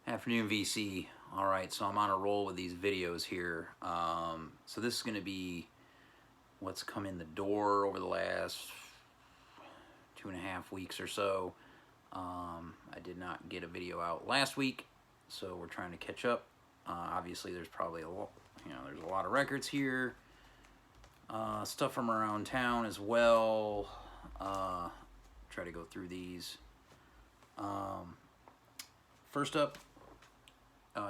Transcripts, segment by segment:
Afternoon VC. Alright, so I'm on a roll with these videos here. So this is going to be what's come in the door over the last 2.5 weeks or so. I did not get a video out last week, so we're trying to catch up. Obviously there's probably a lot, there's a lot of records here. Stuff from around town as well. Try to go through these. First up,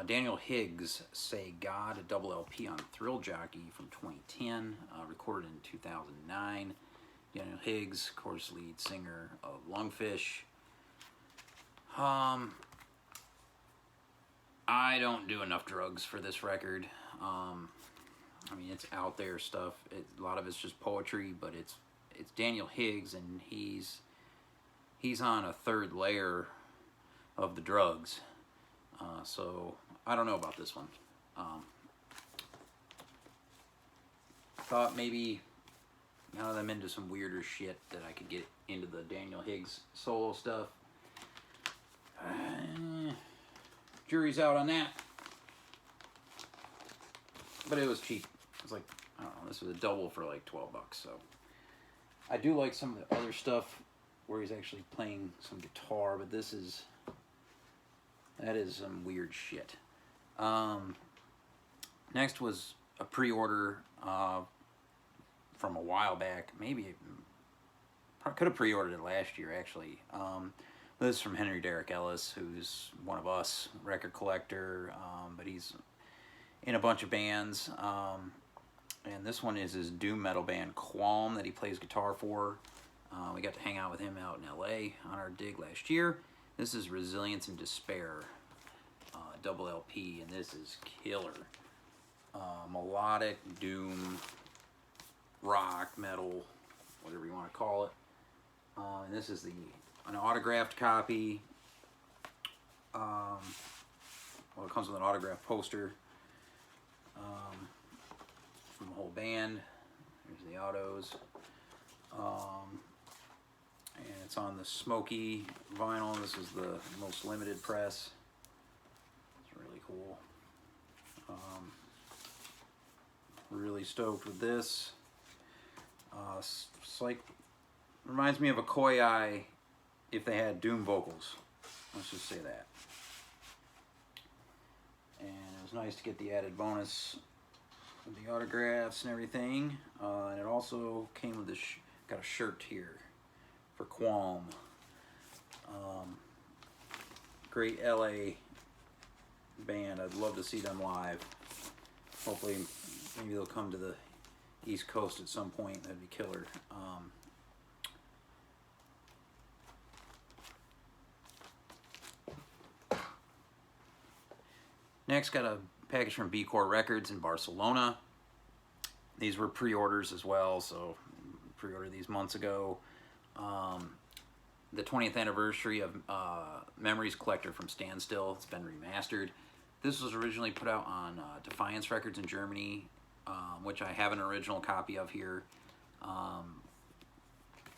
Daniel Higgs, Say God, a double LP on Thrill Jockey from 2010, recorded in 2009. Daniel Higgs, of course, lead singer of Lungfish. I don't do enough drugs for this record. I mean, it's out there stuff. A lot of it's just poetry, but it's Daniel Higgs, and he's on a third layer of the drugs. So I don't know about this one. Thought maybe now that I'm into some weirder shit that I could get into the Daniel Higgs solo stuff. Jury's out on that. But it was cheap. It was like, I don't know, this was a double for like $12. So I do like some of the other stuff where he's actually playing some guitar, but that is some weird shit. Next was a pre-order from a while back. Maybe I could have pre-ordered it last year, actually. This is from Henry Derek Ellis, who's one of us, record collector, but he's in a bunch of bands. And this one is his doom metal band Qualm that he plays guitar for. We got to hang out with him out in LA on our dig last year. This is Resilience and Despair, double LP, and this is killer. Melodic, doom, rock, metal, whatever you want to call it. And this is an autographed copy. Well, it comes with an autographed poster from the whole band. Here's the autos. And it's on the smoky vinyl. This is the most limited press. It's really cool. Really stoked with this. It's like, reminds me of a Koi Eye if they had doom vocals. Let's just say that. And it was nice to get the added bonus with the autographs and everything. And it also came with this, got a shirt here for Qualm. Great LA band. I'd love to see them live. Hopefully, maybe they'll come to the East Coast at some point. That'd be killer. Next, got a package from Bcore Records in Barcelona. These were pre-orders as well, so pre-ordered these months ago. The 20th anniversary of Memories Collector from Standstill. It's been remastered. This was originally put out on Defiance Records in Germany, which I have an original copy of here.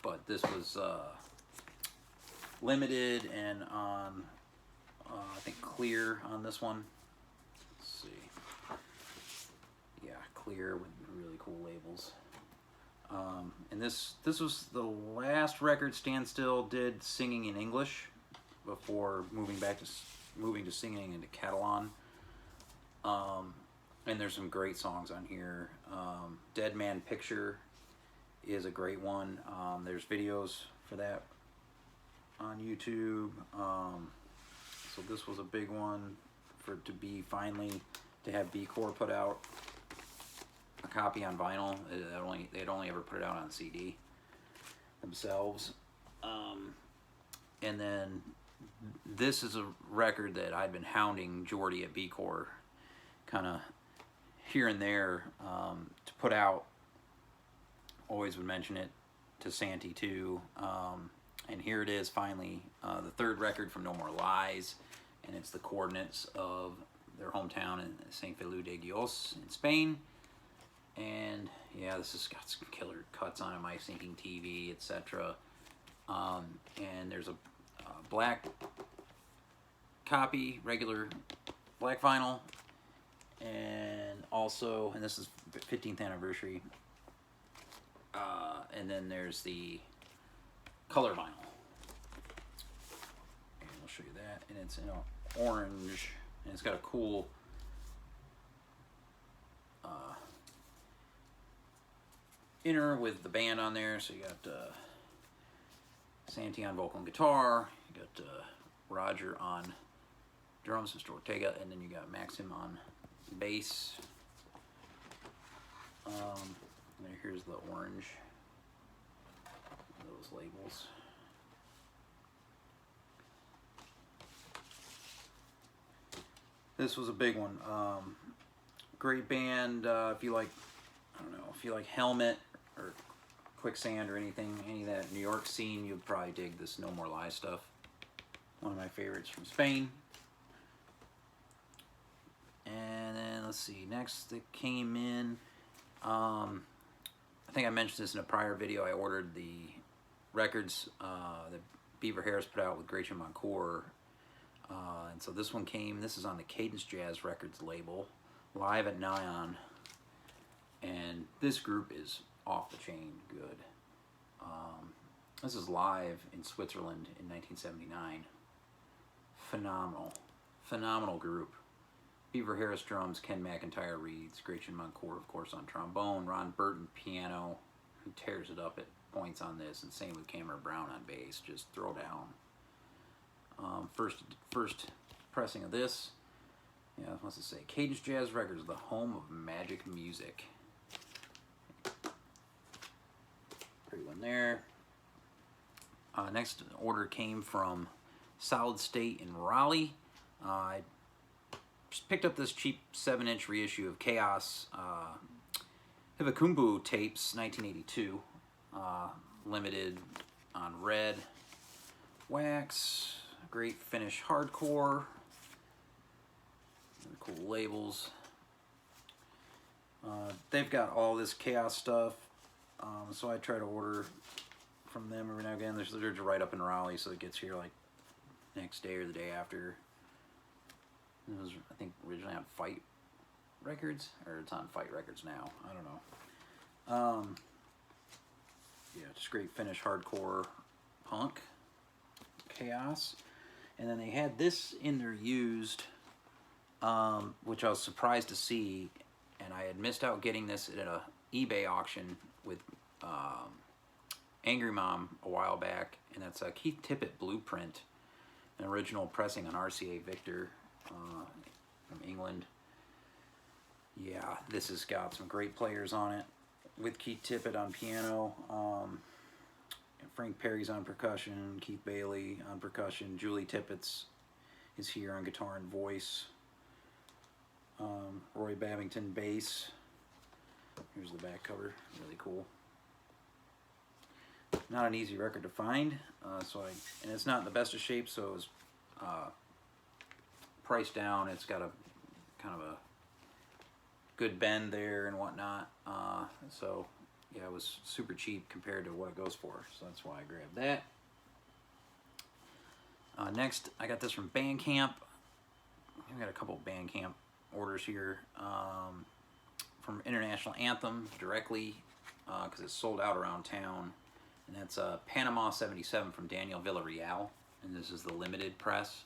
But this was limited and on, I think, clear on this one. Let's see. Yeah, clear with really cool labels. And this was the last record Standstill did singing in English before moving to singing into Catalan. And there's some great songs on here. Dead Man Picture is a great one. There's videos for that on YouTube. So this was a big one to have Bcore put out a copy on vinyl. They'd only ever put it out on CD themselves. And then this is a record that I'd been hounding Jordy at Bcore kind of here and there to put out. Always would mention it to Santi too. And here it is finally, the third record from No More Lies, and it's the coordinates of their hometown in St. Feliu de Dios in Spain. And yeah, this has got some killer cuts on it, My Sinking TV, etc. And there's a black copy, regular black vinyl, and also, and this is 15th anniversary, and then there's the color vinyl. And I'll show you that, and it's in orange, and it's got a cool inner with the band on there. So you got Santi on vocal and guitar, you got Roger on drums, Mr. Ortega, and then you got Maxim on bass. And here's the orange, those labels. This was a big one. Great band. If you like, I don't know, if you like Helmet or Quicksand or anything, any of that New York scene, you'd probably dig this No More Lies stuff. One of my favorites from Spain. And then let's see, next that came in, I think I mentioned this in a prior video. I ordered the records that Beaver Harris put out with Gratian Encore. And so this one came, this is on the Cadence Jazz Records label, live at Nyan. And this group is off the chain good. This is live in Switzerland in 1979. Phenomenal group. Beaver Harris drums, Ken McIntyre reeds, Gretchen Moncourt, of course, on trombone, Ron Burton piano, who tears it up at points on this, and same with Cameron Brown on bass, just throw down. First pressing of this, yeah, what's it say? Cadence Jazz Records, the home of magic music. Pretty one there. Next order came from Solid State in Raleigh. I just picked up this cheap 7-inch reissue of Chaos Hibakumbu tapes, 1982, limited on red wax, great finish hardcore, cool labels. They've got all this Chaos stuff, so I try to order from them every now and again. They're right up in Raleigh, so it gets here like next day or the day after. It was, I think, originally on Fight Records, or it's on Fight Records now. I don't know. Yeah, just great finish hardcore punk Chaos. And then they had this in their used, which I was surprised to see, and I had missed out getting this at an eBay auction with Angry Mom a while back, and that's a Keith Tippett Blueprint, an original pressing on RCA Victor from England. Yeah, this has got some great players on it, with Keith Tippett on piano, Frank Perry's on percussion, Keith Bailey on percussion, Julie Tippett's is here on guitar and voice, Roy Babington bass. Here's the back cover, really cool. Not an easy record to find, and it's not in the best of shape, so it was priced down. It's got a kind of a good bend there and whatnot, so yeah, it was super cheap compared to what it goes for, so that's why I grabbed that. Next, I got this from Bandcamp. I've got a couple of Bandcamp orders here, from International Anthem directly, because it's sold out around town, and that's Panama 77 from Daniel Villarreal, and this is the limited press.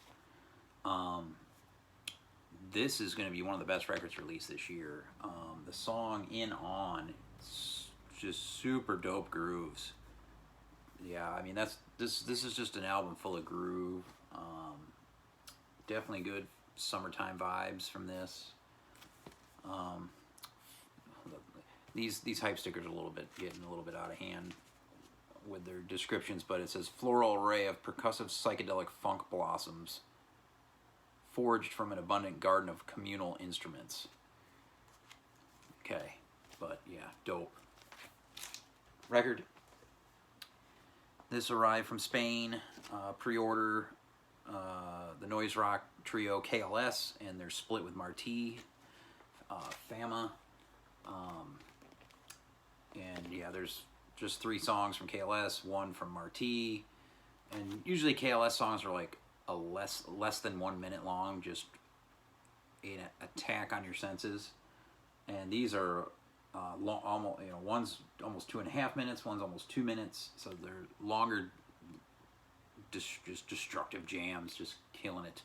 This is going to be one of the best records released this year. The song In On, just super dope grooves. Yeah, I mean, this is just an album full of groove. Definitely good summertime vibes from this. These hype stickers are getting a little bit out of hand with their descriptions, but it says floral array of percussive psychedelic funk blossoms forged from an abundant garden of communal instruments. Okay, but yeah, dope record. This arrived from Spain, pre-order, the noise rock trio KLS, and they're split with Marti, Fama, and yeah, there's just 3 songs from KLS, 1 from Marti, and usually KLS songs are like a less than 1 minute long, just an attack on your senses. And these are long, almost, you know, one's almost 2.5 minutes, one's almost 2 minutes, so they're longer, just destructive jams, just killing it.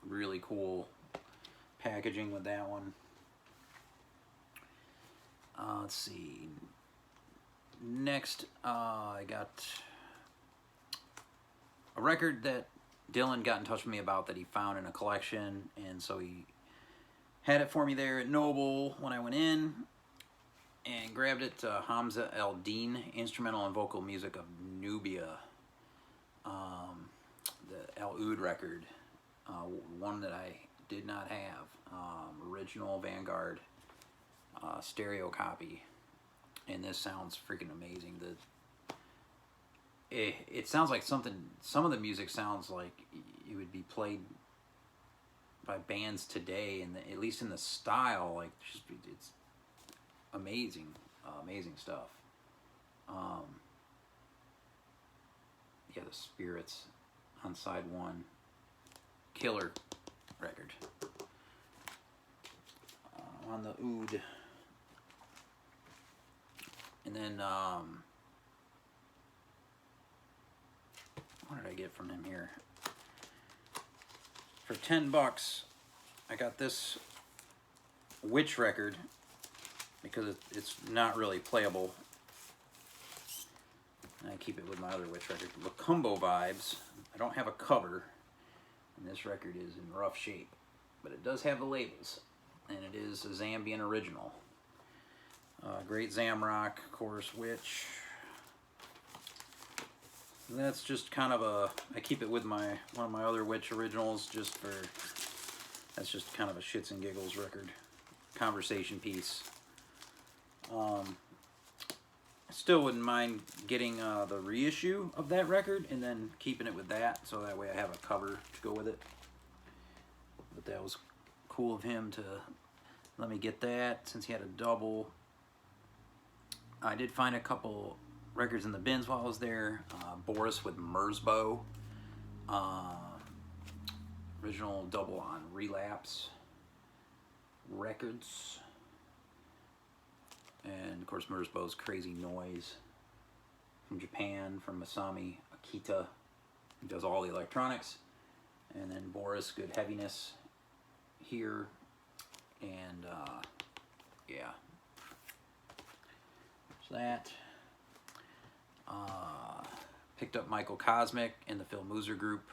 Really cool packaging with that one. Let's see. Next, I got a record that Dylan got in touch with me about that he found in a collection, and so he had it for me there at Noble when I went in, and grabbed it. Hamza El Din, Instrumental and Vocal Music of Nubia, the El Oud record, one that I did not have, original Vanguard stereo copy, and this sounds freaking amazing. It sounds like something, some of the music sounds like it would be played by bands today, and at least in the style, like it's amazing, amazing stuff. Yeah, the Spirits on side one, killer record. On the Oud, and then what did I get from him here? For $10, I got this Witch record because it's not really playable. And I keep it with my other Witch record, Lacumbo Vibes. I don't have a cover, and this record is in rough shape, but it does have the labels, and it is a Zambian original. Great Zamrock, of course, Witch. And that's just kind of a, I keep it with one of my other Witch originals, just for, that's just kind of a shits and giggles record, conversation piece. Still wouldn't mind getting the reissue of that record and then keeping it with that, so that way I have a cover to go with it. But that was cool of him to let me get that, since he had a double. I did find a couple records in the bins while I was there. Boris with Merzbow, original double on Relapse Records, and of course Merzbow's Crazy Noise from Japan, from Masami Akita, who does all the electronics. And then Boris, Good Heaviness here, and yeah, so that. Picked up Michael Cosmic in the Phil Muser group.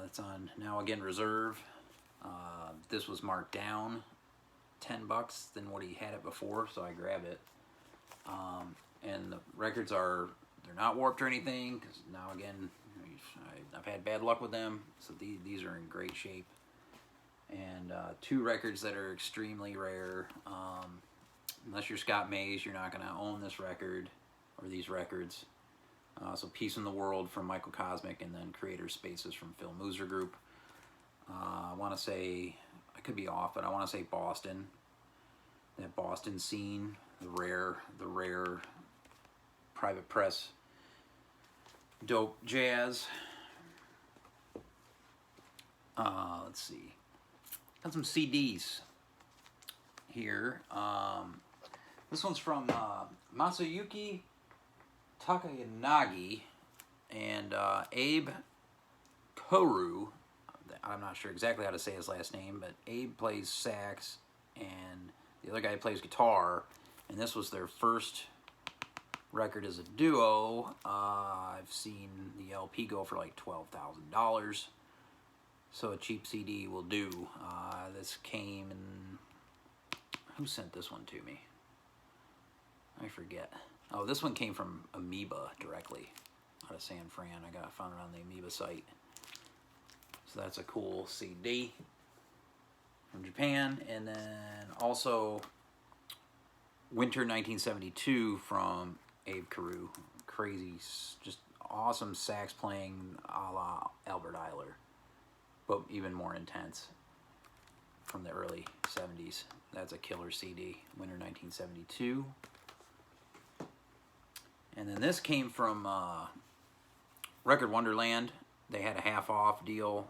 That's on Now Again Reserve. This was marked down $10 than what he had it before, so I grabbed it. And the records are, they're not warped or anything, because Now Again, I've had bad luck with them, so these are in great shape. And two records that are extremely rare. Unless you're Scott Mays, you're not going to own this record or these records. So Peace in the World from Michael Cosmic, and then Creator Spaces from Phil Muser Group. I want to say, I could be off, but I want to say Boston. That Boston scene, the rare private press dope jazz. Let's see. Got some CDs here. This one's from Masayuki Taka Yanagi and Abe Koru. I'm not sure exactly how to say his last name, but Abe plays sax and the other guy plays guitar, and this was their first record as a duo. I've seen the LP go for like $12,000, so a cheap CD will do. This came in, who sent this one to me? I forget. Oh, this one came from Amoeba directly out of San Fran. I found it on the Amoeba site. So that's a cool CD from Japan. And then also Winter 1972 from Abe Carew. Crazy, just awesome sax playing a la Albert Eiler, but even more intense, from the early 70s. That's a killer CD, Winter 1972. And then this came from Record Wonderland, they had a half-off deal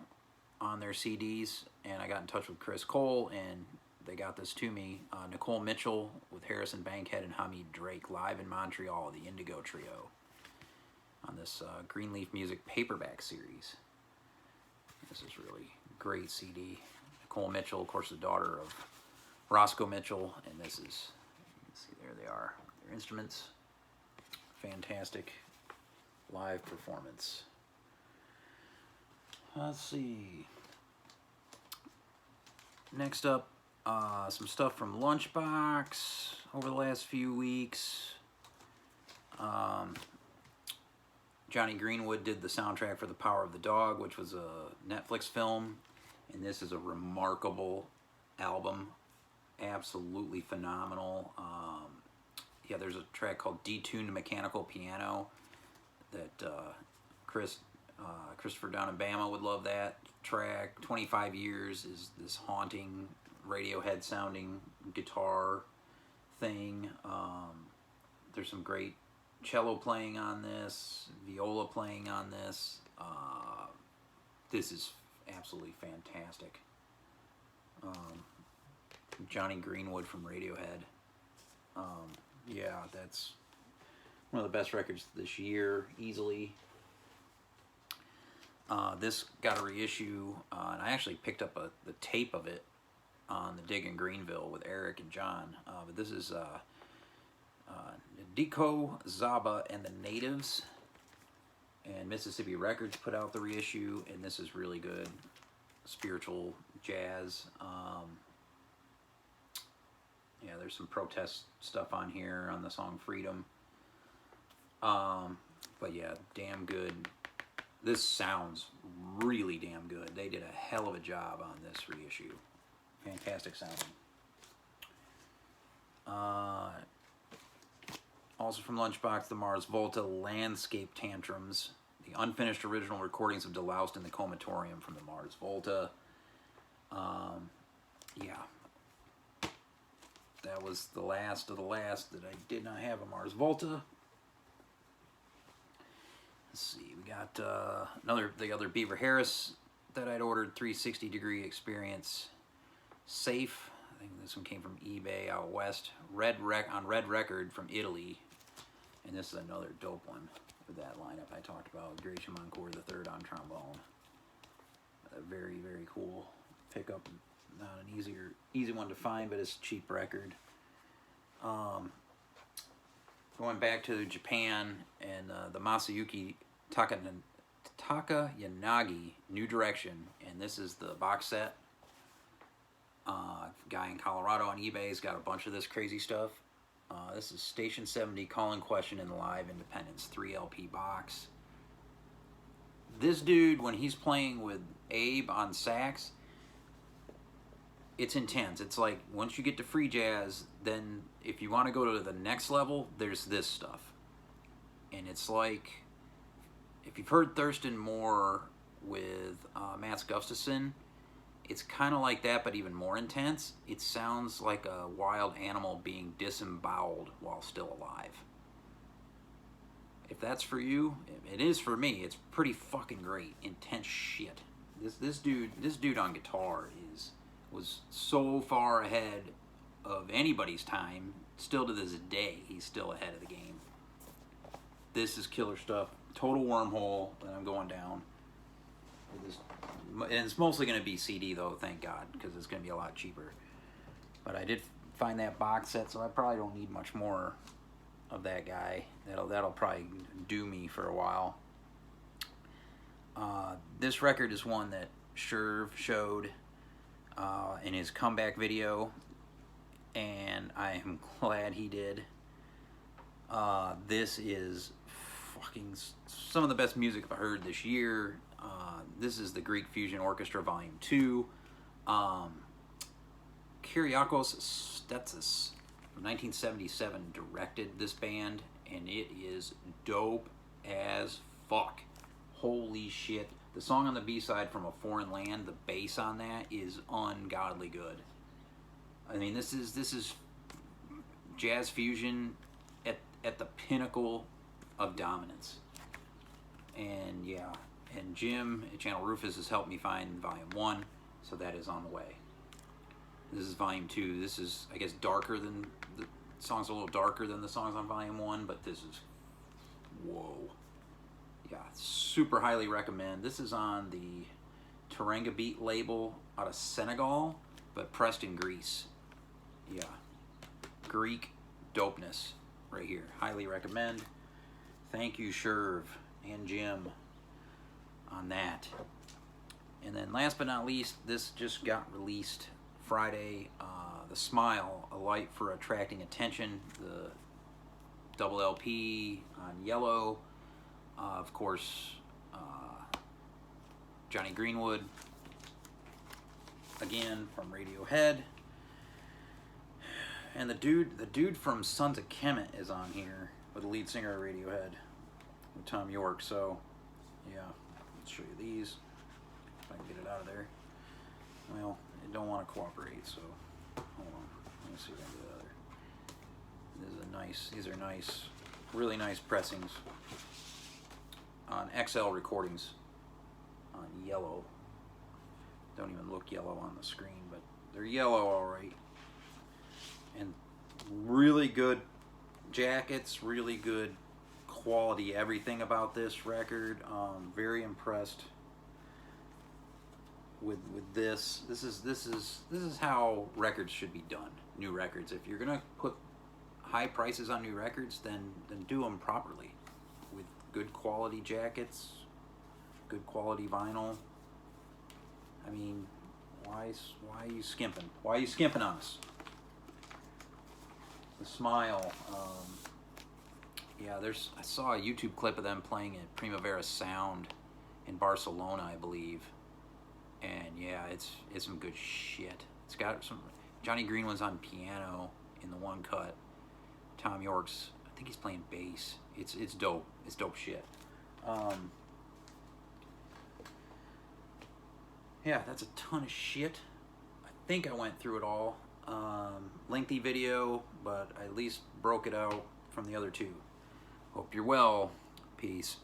on their CDs, and I got in touch with Chris Cole, and they got this to me. Nicole Mitchell with Harrison Bankhead and Hamid Drake live in Montreal, the Indigo Trio, on this Greenleaf Music paperback series. This is really great CD. Nicole Mitchell, of course, the daughter of Roscoe Mitchell, and this is, you can see there they are, their instruments. Fantastic live performance. Let's see. Next up, some stuff from Lunchbox over the last few weeks. Johnny Greenwood did the soundtrack for The Power of the Dog, which was a Netflix film, and this is a remarkable album. Absolutely phenomenal. Yeah, there's a track called Detuned Mechanical Piano that Christopher down in Bama would love that track. 25 Years is this haunting Radiohead sounding guitar thing. There's some great cello playing on this, viola playing on this. This is absolutely fantastic. Johnny Greenwood from Radiohead. Yeah, that's one of the best records this year, easily. This got a reissue, and I actually picked up the tape of it on the Dig in Greenville with Eric and John. But this is Deco, Zaba, and the Natives. And Mississippi Records put out the reissue, and this is really good. Spiritual jazz. Yeah, there's some protest stuff on here on the song Freedom. But yeah, damn good. This sounds really damn good. They did a hell of a job on this reissue. Fantastic sounding. Also from Lunchbox, the Mars Volta Landscape Tantrums. The unfinished original recordings of Deloused in the Comatorium from the Mars Volta. Yeah. That was the last of the last that I did not have a Mars Volta. Let's see, we got the other Beaver Harris that I'd ordered, 360 Degree Experience Safe. I think this one came from eBay out west. On Red Record from Italy. And this is another dope one with that lineup I talked about. Gratian Encore III on trombone. A very, very cool pickup. Not an easy one to find, but it's a cheap record. Going back to Japan and the Masayuki Taka Yanagi New Direction, and this is the box set. Guy in Colorado on eBay has got a bunch of this crazy stuff. This is Station 70 Call in Question in the Live Independence 3 LP box. This dude, when he's playing with Abe on sax, it's intense. It's like once you get to free jazz, then if you want to go to the next level, there's this stuff. And it's like, if you've heard Thurston Moore with Mats Gustafsson, it's kind of like that, but even more intense. It sounds like a wild animal being disemboweled while still alive. If that's for you, it is for me. It's pretty fucking great. Intense shit. This dude on guitar was so far ahead of anybody's time. Still to this day, he's still ahead of the game. This is killer stuff. Total wormhole that I'm going down. And it's mostly going to be CD though, thank God, because it's going to be a lot cheaper. But I did find that box set, so I probably don't need much more of that guy. That'll probably do me for a while. This record is one that Sherv showed in his comeback video, and I am glad he did. This is fucking some of the best music I've heard this year. This is the Greek Fusion Orchestra Volume 2. Kyriakos Stetsis from 1977 directed this band, and it is dope as fuck. Holy shit. The song on the B-side, From a Foreign Land, the bass on that is ungodly good. I mean, this is jazz fusion at the pinnacle of dominance. And yeah, and Jim at Channel Rufus has helped me find Volume 1, so that is on the way. This is Volume 2. This is, I guess, darker than the song's a little darker than the songs on Volume 1, but this is, whoa. Yeah, super highly recommend. This is on the Teranga Beat label out of Senegal, but pressed in Greece. Yeah, Greek dopeness right here. Highly recommend. Thank you, Sherv and Jim, on that. And then last but not least, this just got released Friday. The Smile, A Light for Attracting Attention, the double LP on yellow. Of course, Johnny Greenwood, again from Radiohead, and the dude from Sons of Kemet is on here with the lead singer of Radiohead, with Tom York. So, yeah, let's show you these. If I can get it out of there. Well, it don't want to cooperate, so hold on. Let me see if I can get it out of there. These are nice, really nice pressings on XL recordings on yellow. Don't even look yellow on the screen, but they're yellow all right. And really good jackets, really good quality, everything about this record. Very impressed with this. This is how records should be done. New records. If you're gonna put high prices on new records, then do them properly, with good quality jackets, good quality vinyl. I mean, why are you skimping? Why are you skimping on us? The Smile. Yeah, I saw a YouTube clip of them playing at Primavera Sound in Barcelona, I believe. And yeah, it's some good shit. It's got some Johnny Greenwood's on piano in the one cut. Tom York's, I think he's playing bass. It's dope. It's dope shit. Yeah, that's a ton of shit. I think I went through it all. Lengthy video, but I at least broke it out from the other two. Hope you're well. Peace.